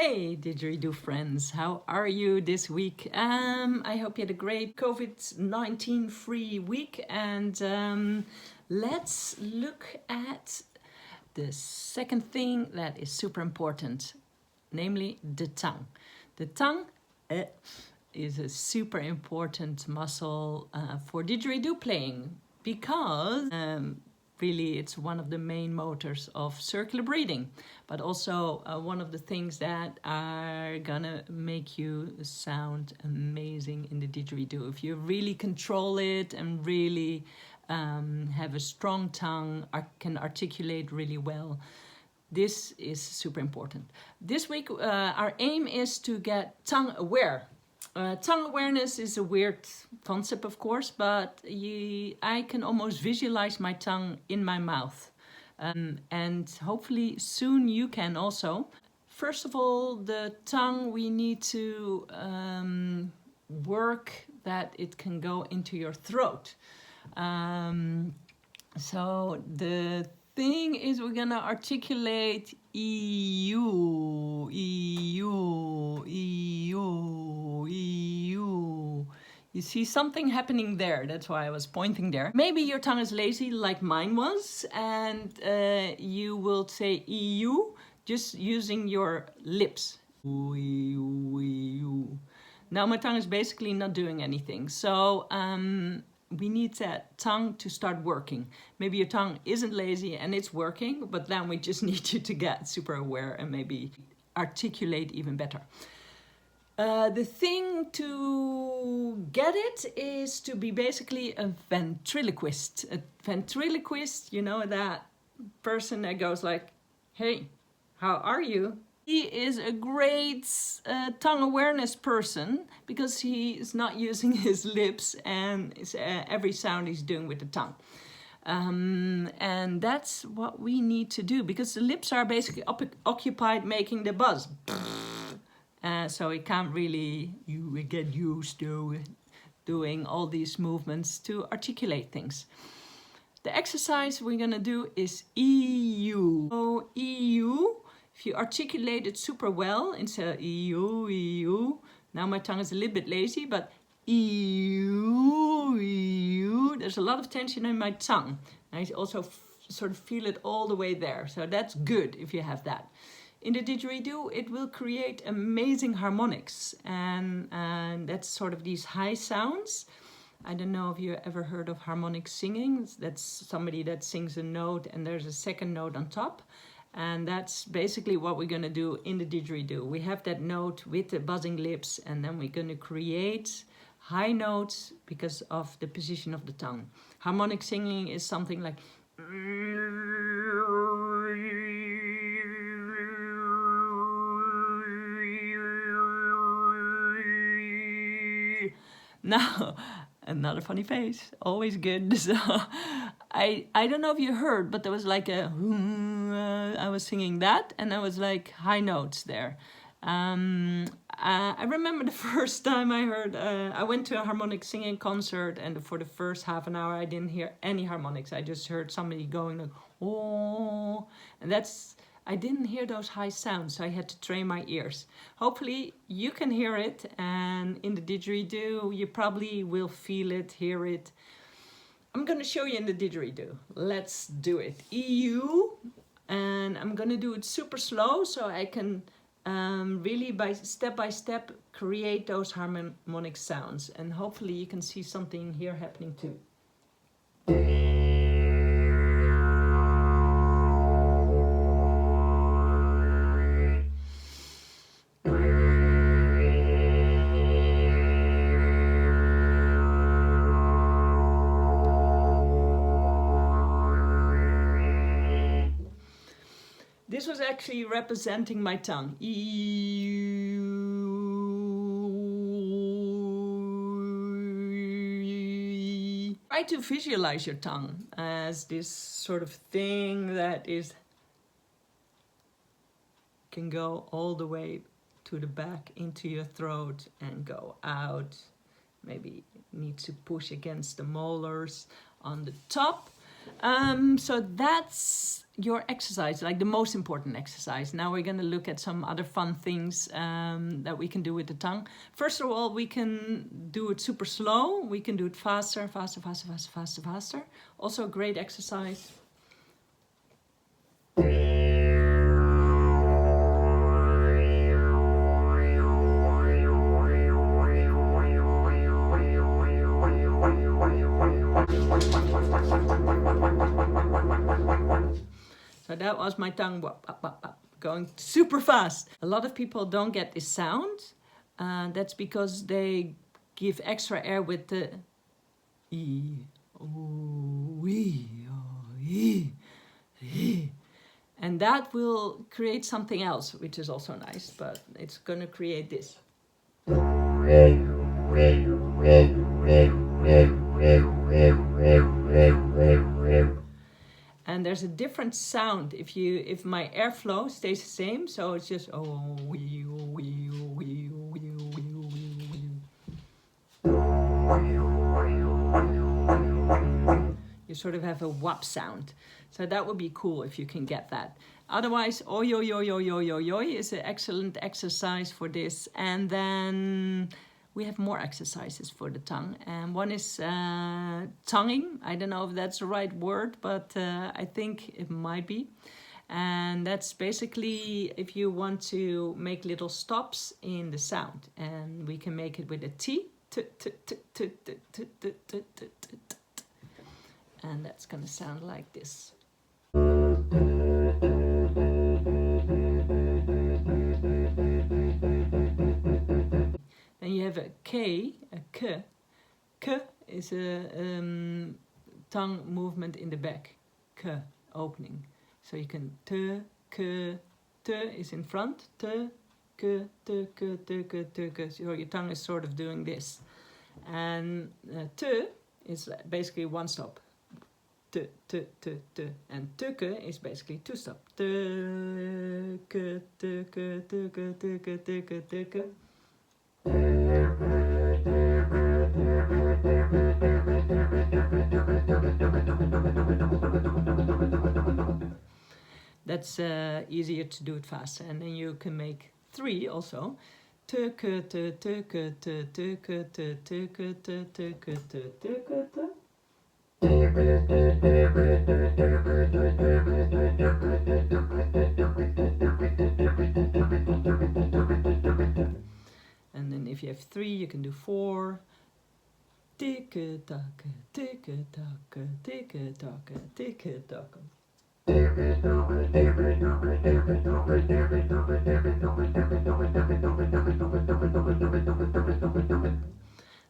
Hey Didgeridoo friends, how are you this week? I hope you had a great COVID-19 free week, and let's look at the second thing that is super important, namely the tongue. The tongue is a super important muscle for didgeridoo playing because really it's one of the main motors of circular breathing, but also one of the things that are gonna make you sound amazing in the didgeridoo. If you really control it and really have a strong tongue, can articulate really well, this is super important. This week our aim is to get tongue aware. Tongue awareness is a weird concept, of course, but I can almost visualize my tongue in my mouth. And hopefully soon you can also. First of all, the tongue, we need to work that it can go into your throat. So the thing is, we're gonna articulate EU, EU, EU, EU. You see something happening there, that's why I was pointing there. Maybe your tongue is lazy like mine was, and you will say EU just using your lips. EU, EU. Now my tongue is basically not doing anything, so we need that tongue to start working. Maybe your tongue isn't lazy and it's working, but then we just need you to get super aware and maybe articulate even better. The thing to get it is to be basically a ventriloquist. A ventriloquist, you know, that person that goes like, hey, how are you? He is a great tongue awareness person because he is not using his lips and every sound he's doing with the tongue. And that's what we need to do because the lips are basically occupied making the buzz. So it can't really, you get used to doing all these movements to articulate things. The exercise we're gonna do is EU. So EU. If you articulate it super well, instead of EU, EU, now my tongue is a little bit lazy, but EU, EU, there's a lot of tension in my tongue. I also sort of feel it all the way there, so that's good if you have that. In the didgeridoo, it will create amazing harmonics, and that's sort of these high sounds. I don't know if you ever heard of harmonic singing. That's somebody that sings a note and there's a second note on top. And that's basically what we're going to do in the didgeridoo. We have that note with the buzzing lips, and then we're going to create high notes because of the position of the tongue. Harmonic singing is something like... Now, another funny face, always good. So I don't know if you heard, but there was like a... I was singing that, and I was like high notes there. I remember the first time I heard, I went to a harmonic singing concert, and for the first half an hour I didn't hear any harmonics. I just heard somebody going like, oh, and I didn't hear those high sounds, so I had to train my ears. Hopefully you can hear it, and in the didgeridoo you probably will feel it, hear it. I'm gonna show you in the didgeridoo. Let's do it. EU. And I'm gonna do it super slow so I can really by step create those harmonic sounds, and hopefully you can see something here happening too. This was actually representing my tongue. Try to visualize your tongue as this sort of thing that can go all the way to the back into your throat and go out. Maybe need to push against the molars on the top. So that's your exercise, like the most important exercise. Now we're going to look at some other fun things that we can do with the tongue. First of all, we can do it super slow. We can do it faster, faster, faster, faster, faster, faster. Also a great exercise. So that was my tongue going super fast. A lot of people don't get this sound. That's because they give extra air with the E, O, E, O, E, E. And that will create something else, which is also nice, but it's going to create this. And there's a different sound if my airflow stays the same, so it's just oh wee wee wee wee wee. You sort of have a whap sound, so that would be cool if you can get that. Otherwise, oi yo yo yo yo yo yo is an excellent exercise for this. And then we have more exercises for the tongue, and one is tonguing. I don't know if that's the right word, but I think it might be. And that's basically if you want to make little stops in the sound, and we can make it with a T. And that's going to sound like this. Then you have a K, a K. K is a tongue movement in the back. K, opening. So you can T, K, T is in front. T, K, T, K, T, K, T, K. So your tongue is sort of doing this. And T is basically one stop. T, T, T, T. And Tukke is basically two stop. Tukke, tukke, tukke, tukke, tukke, tukke. That's easier to do it faster, and then you can make 3 also. Tukke, tukke, tukke, tukke, tukke, tukke, tukke. And then if you have 3, you can do 4. Tikke takke, tikke takke, tikke takke, tikke takke.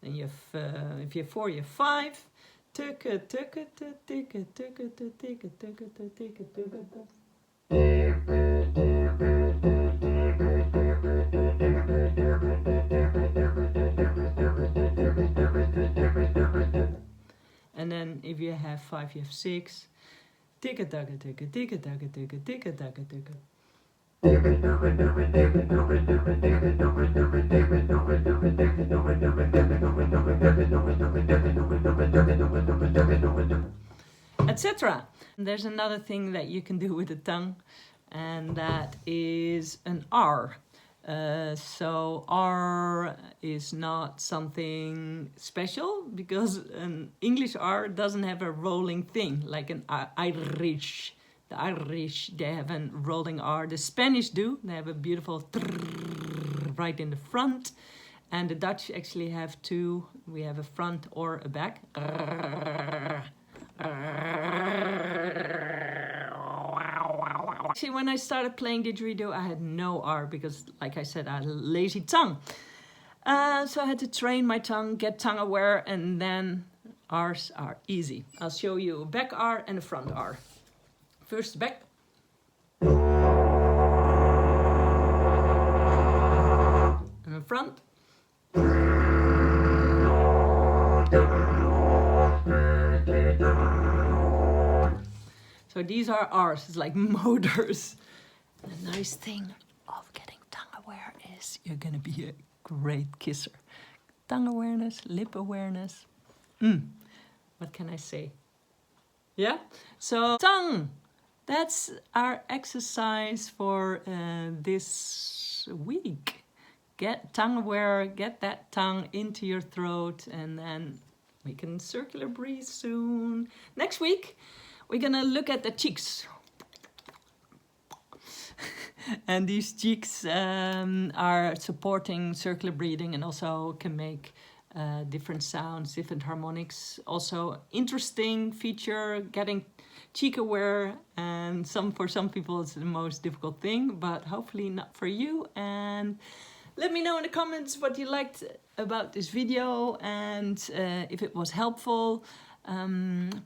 Then you have, if you have 4, you have 5. Tukke, tukke, tikke, tukke, tikke, tukke, tikke, tukke. And then if you have 5, you have 6. Tikke, takke, tikke, tikke, takke, tikke, tikke, takke, tikke. Etc. There's another thing that you can do with the tongue, and that is an R. So R is not something special because an English R doesn't have a rolling thing like an Irish. The Irish, they have a rolling R. The Spanish do. They have a beautiful right in the front. And the Dutch actually have 2. We have a front or a back. Actually, when I started playing Didgeridoo, I had no R because, like I said, I had a lazy tongue. So I had to train my tongue, get tongue aware, and then R's are easy. I'll show you a back R and a front R. First back. And the front. So these are R's, it's like motors. The nice thing of getting tongue aware is you're gonna be a great kisser. Tongue awareness, lip awareness. What can I say? Yeah? So, tongue! That's our exercise for this week. Get tongue aware, get that tongue into your throat, and then we can circular breathe soon. Next week, we're gonna look at the cheeks. And these cheeks are supporting circular breathing and also can make different sounds, different harmonics. Also, interesting feature, getting cheek aware, and for some people it's the most difficult thing, but hopefully not for you. And let me know in the comments what you liked about this video, and if it was helpful.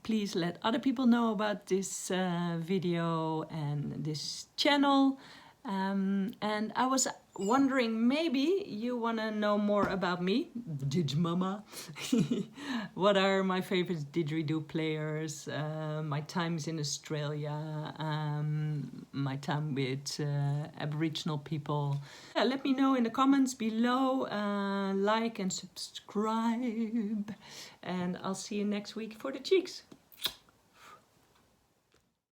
Please let other people know about this video and this channel. And I was wondering, maybe you want to know more about me, Didge Mama. What are my favorite didgeridoo players, my times in Australia, my time with Aboriginal people. Yeah, let me know in the comments below, like and subscribe, and I'll see you next week for the cheeks.